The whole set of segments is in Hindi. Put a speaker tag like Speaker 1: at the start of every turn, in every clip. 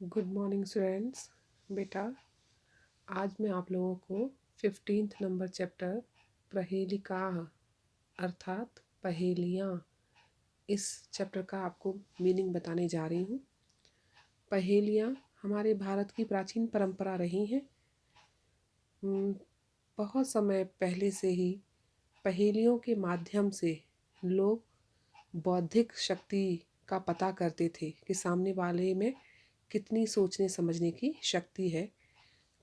Speaker 1: Good morning students. बेटा, आज मैं आप लोगों को 15th नंबर चैप्टर पहेलिका अर्थात पहेलियाँ, इस चैप्टर का आपको मीनिंग बताने जा रही हूँ। पहेलियाँ हमारे भारत की प्राचीन परंपरा रही हैं। बहुत समय पहले से ही पहेलियों के माध्यम से लोग बौद्धिक शक्ति का पता करते थे कि सामने वाले में कितनी सोचने समझने की शक्ति है,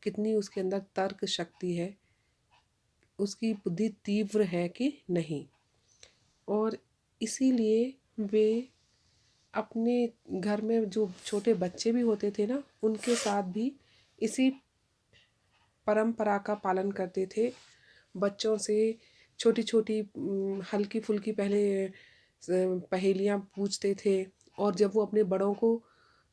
Speaker 1: कितनी उसके अंदर तर्क शक्ति है, उसकी बुद्धि तीव्र है कि नहीं। और इसीलिए वे अपने घर में जो छोटे बच्चे भी होते थे ना, उनके साथ भी इसी परंपरा का पालन करते थे। बच्चों से छोटी छोटी हल्की फुल्की पहले पहेलियाँ पूछते थे, और जब वो अपने बड़ों को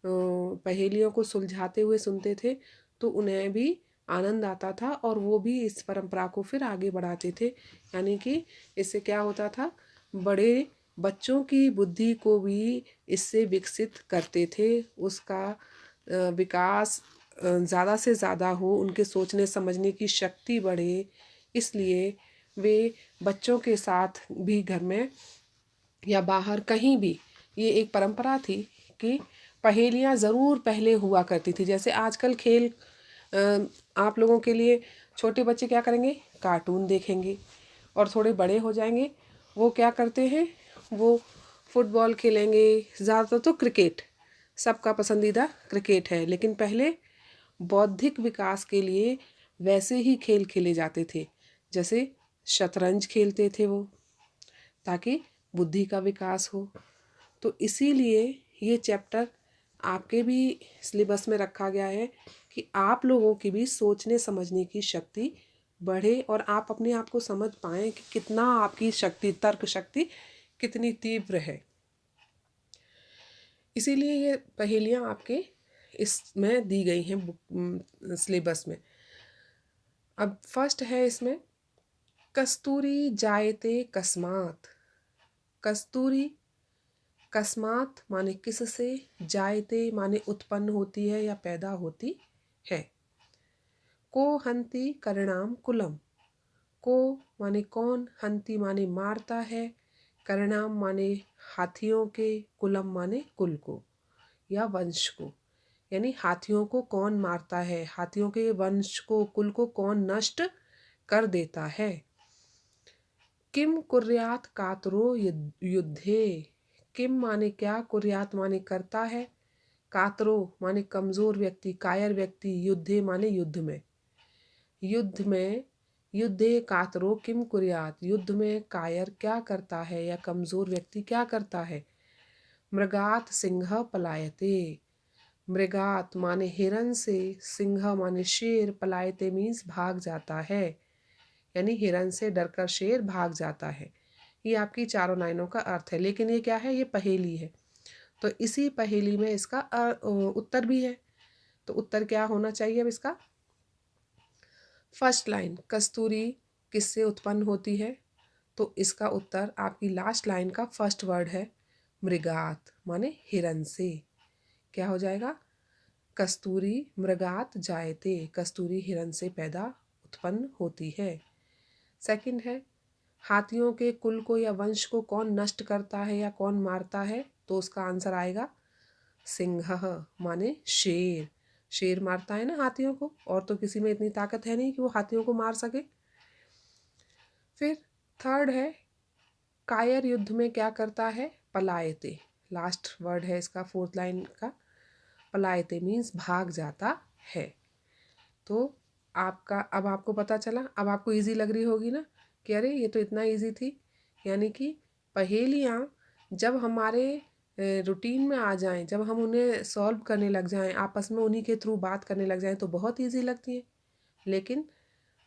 Speaker 1: पहेलियों को सुलझाते हुए सुनते थे तो उन्हें भी आनंद आता था और वो भी इस परंपरा को फिर आगे बढ़ाते थे। यानी कि इससे क्या होता था, बड़े बच्चों की बुद्धि को भी इससे विकसित करते थे, उसका विकास ज़्यादा से ज़्यादा हो, उनके सोचने समझने की शक्ति बढ़े। इसलिए वे बच्चों के साथ भी घर में या बाहर कहीं भी ये एक परंपरा थी कि पहेलियाँ ज़रूर पहले हुआ करती थी। जैसे आजकल खेल आप लोगों के लिए छोटे बच्चे क्या करेंगे, कार्टून देखेंगे, और थोड़े बड़े हो जाएंगे वो क्या करते हैं, वो फुटबॉल खेलेंगे। ज़्यादातर तो क्रिकेट, सबका पसंदीदा क्रिकेट है, लेकिन पहले बौद्धिक विकास के लिए वैसे ही खेल खेले जाते थे। जैसे शतरंज खेलते थे वो, ताकि बुद्धि का विकास हो। तो इसीलिए ये चैप्टर आपके भी सिलेबस में रखा गया है कि आप लोगों की भी सोचने समझने की शक्ति बढ़े और आप अपने आप को समझ पाएँ कि कितना आपकी शक्ति, तर्क शक्ति कितनी तीव्र है। इसीलिए ये पहेलियाँ आपके इसमें दी गई हैं सिलेबस में। अब फर्स्ट है इसमें, कस्तूरी जायते कस्मात। कस्तूरी, कस्मात माने किससे, जायते माने उत्पन्न होती है या पैदा होती है। को हंति करणाम कुलम। को माने कौन, हंति माने मारता है, करणाम माने हाथियों के, कुलम माने कुल को या वंश को। यानी हाथियों को कौन मारता है, हाथियों के वंश को, कुल को कौन नष्ट कर देता है। किम कुर्यात कातरो युद्धे। किम माने क्या, कुर्यात माने करता है, कातरो माने कमजोर व्यक्ति, कायर व्यक्ति, युद्धे माने युद्ध में। युद्ध में, युद्धे कातरो किम कुर्यात, युद्ध में कायर क्या करता है या कमजोर व्यक्ति क्या करता है। मृगात सिंह पलायते। मृगात माने हिरन से, सिंह माने शेर, पलायते मीन्स भाग जाता है, यानी हिरन से डरकर शेर भाग जाता है। ये आपकी चारों लाइनों का अर्थ है, लेकिन ये क्या है, ये पहेली है। तो इसी पहेली में इसका उत्तर भी है। तो उत्तर क्या होना चाहिए अब इसका, फर्स्ट लाइन कस्तूरी किससे उत्पन्न होती है, तो इसका उत्तर आपकी लास्ट लाइन का फर्स्ट वर्ड है मृगात माने हिरन से। क्या हो जाएगा, कस्तूरी मृगात जायते, कस्तूरी हिरन से पैदा उत्पन्न होती है। सेकंड है, हाथियों के कुल को या वंश को कौन नष्ट करता है या कौन मारता है, तो उसका आंसर आएगा सिंह माने शेर। शेर मारता है ना हाथियों को, और तो किसी में इतनी ताकत है नहीं कि वो हाथियों को मार सके। फिर थर्ड है, कायर युद्ध में क्या करता है, पलायते। लास्ट वर्ड है इसका फोर्थ लाइन का, पलायते मीन्स भाग जाता है। तो आपका अब आपको पता चला, अब आपको इजी लग रही होगी ना कि अरे ये तो इतना इजी थी। यानी कि पहेलियाँ जब हमारे रूटीन में आ जाएं, जब हम उन्हें सॉल्व करने लग जाएं, आपस में उन्हीं के थ्रू बात करने लग जाएं, तो बहुत इजी लगती हैं। लेकिन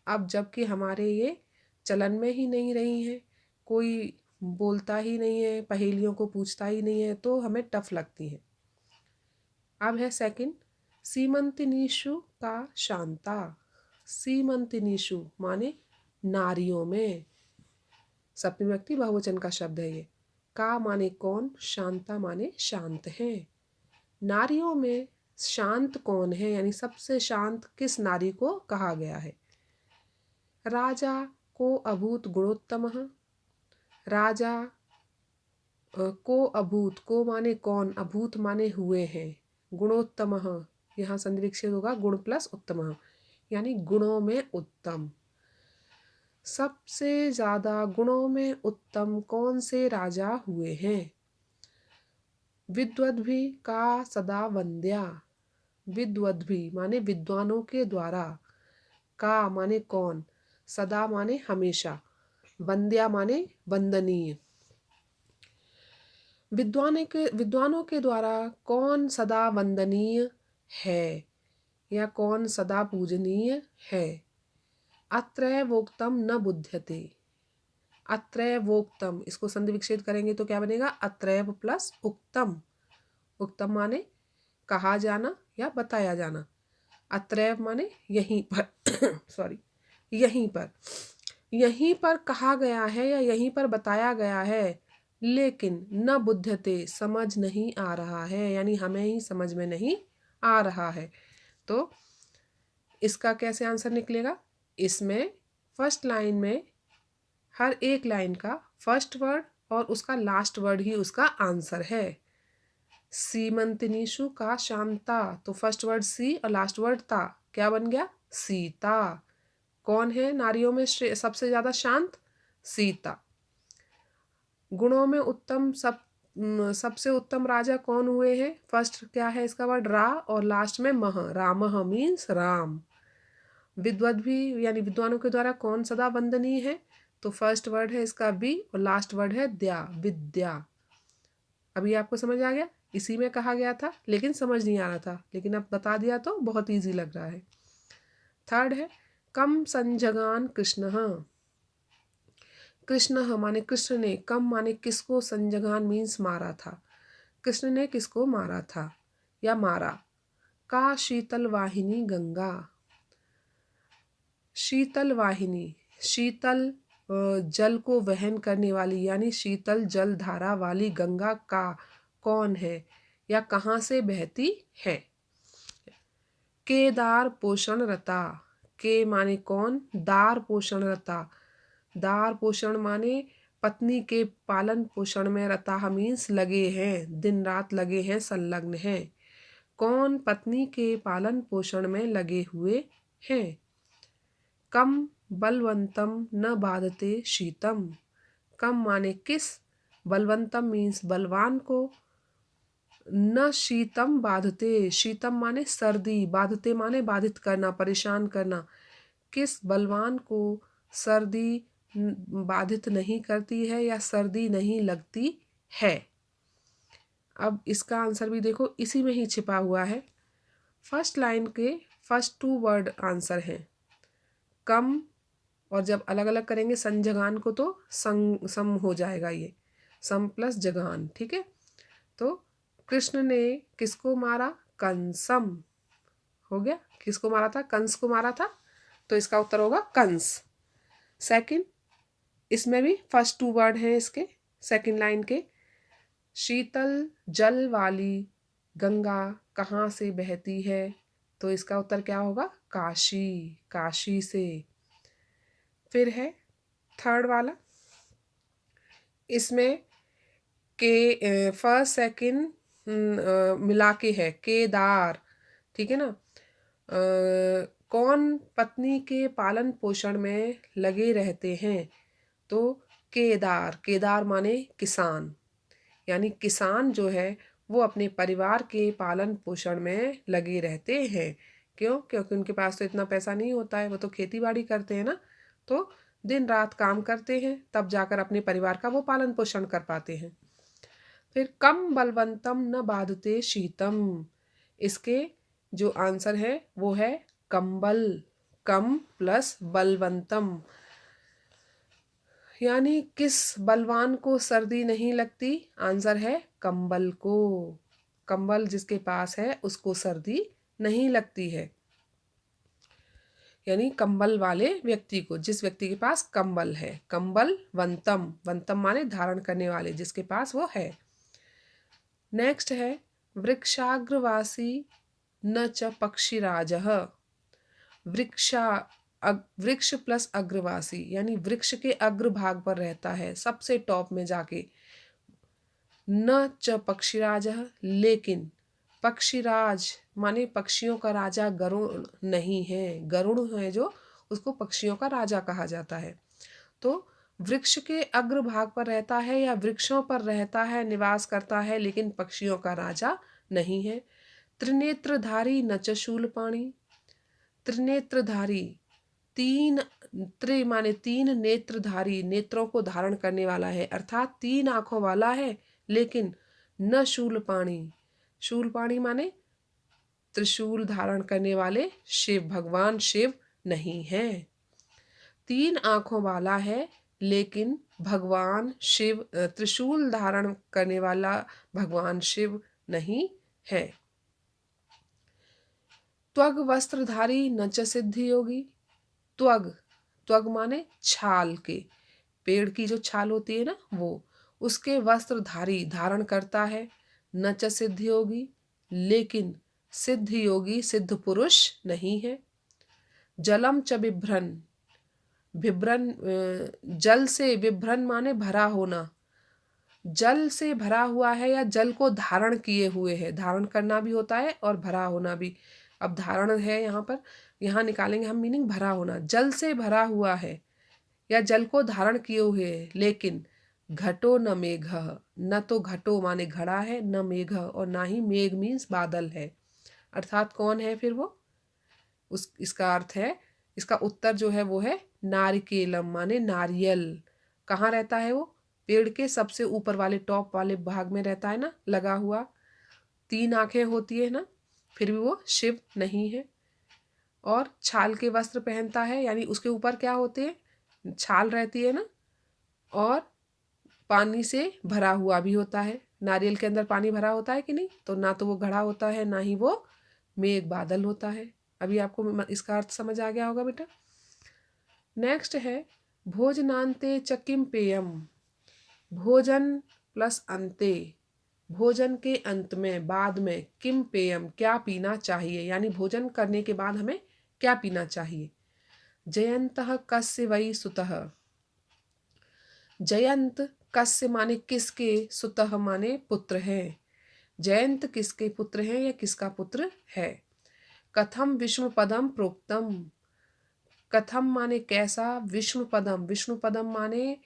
Speaker 1: अब जबकि हमारे ये चलन में ही नहीं रही हैं, कोई बोलता ही नहीं है, पहेलियों को पूछता ही नहीं है, तो हमें टफ लगती हैं। अब है सेकंड, सीमंतिनीषु का शांता। सीमंतिनीषु माने नारियों में, सप्तमी विभक्ति बहुवचन का शब्द है ये। का माने कौन, शांता माने शांत है। नारियों में शांत कौन है, यानी सबसे शांत किस नारी को कहा गया है। राजा को अभूत गुणोत्तमः, राजा को अभूत, को माने कौन, अभूत माने हुए हैं, गुणोत्तमः यहाँ संधि विच्छेद होगा, गुण प्लस उत्तमः यानी गुणों में उत्तम। सबसे ज्यादा गुणों में उत्तम कौन से राजा हुए हैं। विद्वद्भी का सदा वंद्या, विद्वद्भी माने विद्वानों के द्वारा, का माने कौन, सदा माने हमेशा, वंद्या माने वंदनीय। विद्वानों के द्वारा कौन सदा वंदनीय है या कौन सदा पूजनीय है। अत्रैवोक्तम न बुध्यते, अत्रैवोक्तम इसको संधि विच्छेद करेंगे तो क्या बनेगा, अत्रैव प्लस उक्तम, उक्तम माने कहा जाना या बताया जाना, अत्रैव माने यहीं पर सॉरी यहीं पर कहा गया है या यहीं पर बताया गया है, लेकिन न बुध्यते समझ नहीं आ रहा है, यानी हमें ही समझ में नहीं आ रहा है। तो इसका कैसे आंसर निकलेगा, इसमें फर्स्ट लाइन में हर एक लाइन का फर्स्ट वर्ड और उसका लास्ट वर्ड ही उसका आंसर है। सीमंतिनीशु का शांता, तो फर्स्ट वर्ड सी और लास्ट वर्ड ता, क्या बन गया, सीता। कौन है नारियों में सबसे ज्यादा शांत, सीता। गुणों में उत्तम सबसे उत्तम राजा कौन हुए हैं, फर्स्ट क्या है इसका वर्ड रा और लास्ट में मह, रामः मीन्स राम। विद्वद्भी यानी विद्वानों के द्वारा कौन सदा वंदनीय है, तो फर्स्ट वर्ड है इसका वि और लास्ट वर्ड है द्या, विद्या। अभी आपको समझ आ गया, इसी में कहा गया था लेकिन समझ नहीं आ रहा था, लेकिन अब बता दिया तो बहुत इजी लग रहा है। थर्ड है कम संजगान कृष्ण, कृष्ण माने कृष्ण ने, कम माने किसको, संजगान मीन्स मारा था, कृष्ण ने किसको मारा था या मारा। का शीतल वाहिनी गंगा, शीतल वाहिनी, शीतल जल को वहन करने वाली यानी शीतल जल धारा वाली गंगा का कौन है या कहाँ से बहती है। केदार पोषण रता, के माने कौन, दार पोषण रता, दार पोषण माने पत्नी के पालन पोषण में, रता मीन्स लगे हैं, दिन रात लगे हैं, संलग्न हैं। कौन पत्नी के पालन पोषण में लगे हुए हैं। कम बलवंतम न बाधते शीतम, कम माने किस, बलवंतम मीन्स बलवान को, न शीतम बाधते, शीतम माने सर्दी, बाधते माने बाधित करना, परेशान करना, किस बलवान को सर्दी बाधित नहीं करती है या सर्दी नहीं लगती है। अब इसका आंसर भी देखो इसी में ही छिपा हुआ है। फर्स्ट लाइन के फर्स्ट टू वर्ड आंसर हैं कम, और जब अलग अलग करेंगे संजगान को तो सम हो जाएगा, ये सम प्लस जगान, ठीक है। तो कृष्ण ने किसको मारा, कंसम हो गया, किसको मारा था, कंस को मारा था, तो इसका उत्तर होगा कंस। सेकंड, इसमें भी फर्स्ट टू वर्ड हैं इसके सेकंड लाइन के, शीतल जल वाली गंगा कहाँ से बहती है, तो इसका उत्तर क्या होगा, काशी, काशी से। फिर है थर्ड वाला, इसमें के फर्स्ट सेकंड मिला के है, केदार, ठीक है ना। कौन पत्नी के पालन पोषण में लगे रहते हैं, तो केदार, केदार माने किसान, यानी किसान जो है वो अपने परिवार के पालन पोषण में लगे रहते हैं। क्यों, क्योंकि उनके पास तो इतना पैसा नहीं होता है, वो तो खेती बाड़ी करते हैं ना, तो दिन रात काम करते हैं तब जाकर अपने परिवार का वो पालन पोषण कर पाते हैं। फिर कम बलवंतम न बाधते शीतम, इसके जो आंसर है वो है कंबल, कम प्लस बलवंतम, यानी किस बलवान को सर्दी नहीं लगती, आंसर है कंबल को, कंबल जिसके पास है उसको सर्दी नहीं लगती है, यानी कंबल वाले व्यक्ति को, जिस व्यक्ति के पास कंबल है, कंबल वंतम, वंतम माने धारण करने वाले, जिसके पास वो है। नेक्स्ट है वृक्षाग्रवासी न च पक्षिराजः। वृक्ष प्लस अग्रवासी, यानी वृक्ष के अग्रभाग पर रहता है, सबसे टॉप में जाके। न च पक्षिराजः, लेकिन पक्षीराज माने पक्षियों का राजा गरुड़ नहीं है। गरुड़ है जो, उसको पक्षियों का राजा कहा जाता है। तो वृक्ष के अग्रभाग पर रहता है या वृक्षों पर रहता है, निवास करता है, लेकिन पक्षियों का राजा नहीं है। त्रिनेत्रधारी न च शूलपाणी। त्रिनेत्रधारी, त्रि माने तीन, नेत्रधारी नेत्रों को धारण करने वाला है, अर्थात 3 आंखों वाला है, लेकिन न शूलपाणी। शूलपाणी माने त्रिशूल धारण करने वाले शिव, भगवान शिव नहीं है। 3 आंखों वाला है, लेकिन भगवान शिव, त्रिशूल धारण करने वाला भगवान शिव नहीं है। त्वग वस्त्रधारी न च सिद्धि योगी। त्वग माने छाल के, पेड़ की जो छाल होती है ना, वो, उसके वस्त्रधारी धारण करता है। न च सिद्ध योगी, लेकिन सिद्ध योगी, सिद्ध पुरुष नहीं है। जलम च बिभ्रन। बिभ्रन जल से, बिभ्रन माने भरा होना, जल से भरा हुआ है या जल को धारण किए हुए है। धारण करना भी होता है और भरा होना भी। अब धारण है यहाँ पर, यहाँ निकालेंगे हम मीनिंग भरा होना। जल से भरा हुआ है या जल को धारण किए हुए है, लेकिन घटो न मेघ। न तो घटो माने घड़ा है, न मेघ, और ना ही मेघ मीन्स बादल है। अर्थात कौन है फिर वो? इसका अर्थ है, इसका उत्तर जो है वो है नारिकेलम माने नारियल। कहाँ रहता है वो? पेड़ के सबसे ऊपर वाले, टॉप वाले भाग में रहता है ना, लगा हुआ। 3 आंखें होती है ना, फिर भी वो शिव नहीं है। और छाल के वस्त्र पहनता है, यानी उसके ऊपर क्या होते हैं? छाल रहती है ना, और पानी से भरा हुआ भी होता है। नारियल के अंदर पानी भरा होता है कि नहीं? तो ना तो वो घड़ा होता है, ना ही वो मेघ बादल होता है। अभी आपको इसका अर्थ समझ आ गया होगा बेटा। नेक्स्ट है भोजनांते च किम पेयम। भोजन प्लस अंते, भोजन के अंत में, बाद में, किम पेयम क्या पीना चाहिए, यानी भोजन करने के बाद हमें क्या पीना चाहिए। जयंतः कस्य वै सुतः। जयंत कस्य माने किसके, सुतः माने पुत्र है। जयंत किसके पुत्र हैं या किसका पुत्र है। कथम विष्णु पदम प्रोक्तम। कथम माने कैसा, विष्णु पदम, विष्णु पदम माने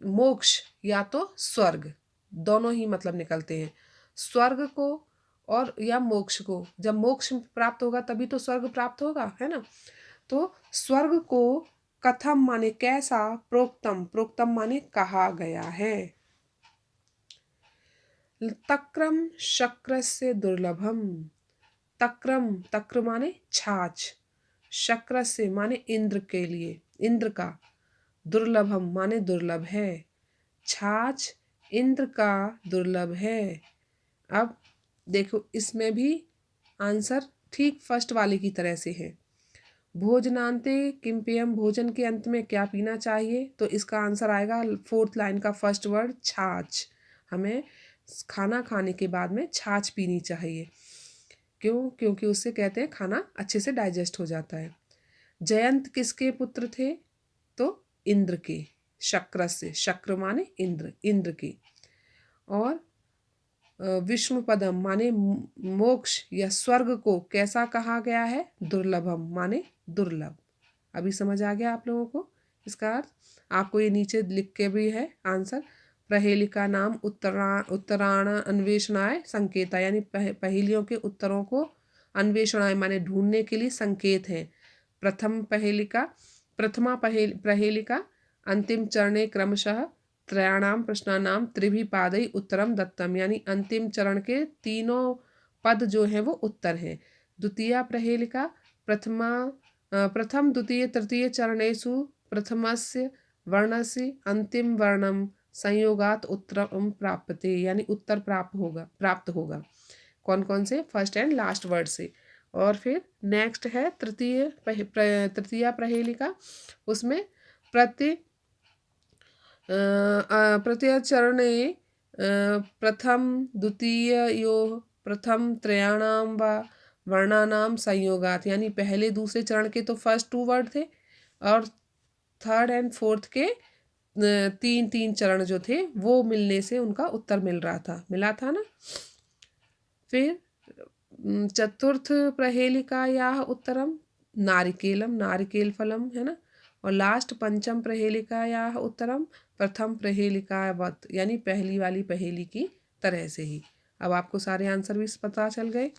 Speaker 1: मोक्ष या तो स्वर्ग, दोनों ही मतलब निकलते हैं। स्वर्ग को और या मोक्ष को, जब मोक्ष प्राप्त होगा तभी तो स्वर्ग प्राप्त होगा, है ना। तो स्वर्ग को कथम माने कैसा, प्रोक्तम, प्रोक्तम माने कहा गया है। तक्रम शक्रस्य दुर्लभम। तक्रम, तक्र माने छाछ, शक्रस्य माने इंद्र के लिए, इंद्र का, दुर्लभम माने दुर्लभ है। छाछ इंद्र का दुर्लभ है। अब देखो इसमें भी आंसर ठीक फर्स्ट वाले की तरह से है। भोजनांते किम पेयम, भोजन के अंत में क्या पीना चाहिए, तो इसका आंसर आएगा 4th लाइन का फर्स्ट वर्ड छाछ। हमें खाना खाने के बाद में छाछ पीनी चाहिए। क्यों? क्योंकि उससे कहते हैं खाना अच्छे से डाइजेस्ट हो जाता है। जयंत किसके पुत्र थे? तो इंद्र के, शक्र से, शक्र माने इंद्र, इंद्र के। और विष्णु पदम माने मोक्ष या स्वर्ग को कैसा कहा गया है? दुर्लभम माने दुर्लभ। अभी समझ आ गया आप लोगों को इसका अर्थ? आपको ये नीचे लिख के भी है आंसर। प्रहेलिका नाम उत्तराण अन्वेषणाय संकेता, यानी पहेलियों के उत्तरों को अन्वेषणाय माने ढूंढने के लिए संकेत है। प्रथमा प्रहेलिका अंतिम चरणे क्रमशः त्रयाणाम प्रश्नानाम त्रिभिः पादै उत्तरम दत्तम, यानी अंतिम चरण के 3 पद जो हैं वो उत्तर हैं। द्वितीया प्रहेलिका प्रथम द्वितीय तृतीय चरणेषु प्रथमस्य वर्णस्य अंतिम वर्णम संयोगात उत्तरम प्राप्यते, यानी उत्तर प्राप्त होगा। कौन कौन से? फर्स्ट एंड लास्ट वर्ड से। और फिर नेक्स्ट है तृतीया प्रहेलिका, उसमें प्रत्यय चरणे प्रथम द्वितीयो प्रथम त्रयाणाम व वर्णानाम संयोगात, यानी पहले दूसरे चरण के तो फर्स्ट 2 वर्ड थे और थर्ड एंड फोर्थ के 3 चरण जो थे वो मिलने से उनका उत्तर मिला था ना। फिर चतुर्थ प्रहेलिकायाः उत्तरम नारिकेलम, नारिकेल फलम, है ना। और लास्ट पंचम प्रहेलिकायाः उत्तरम प्रथम प्रहेलिकावत, यानी पहली वाली पहेली की तरह से ही। अब आपको सारे आंसर भी पता चल गए।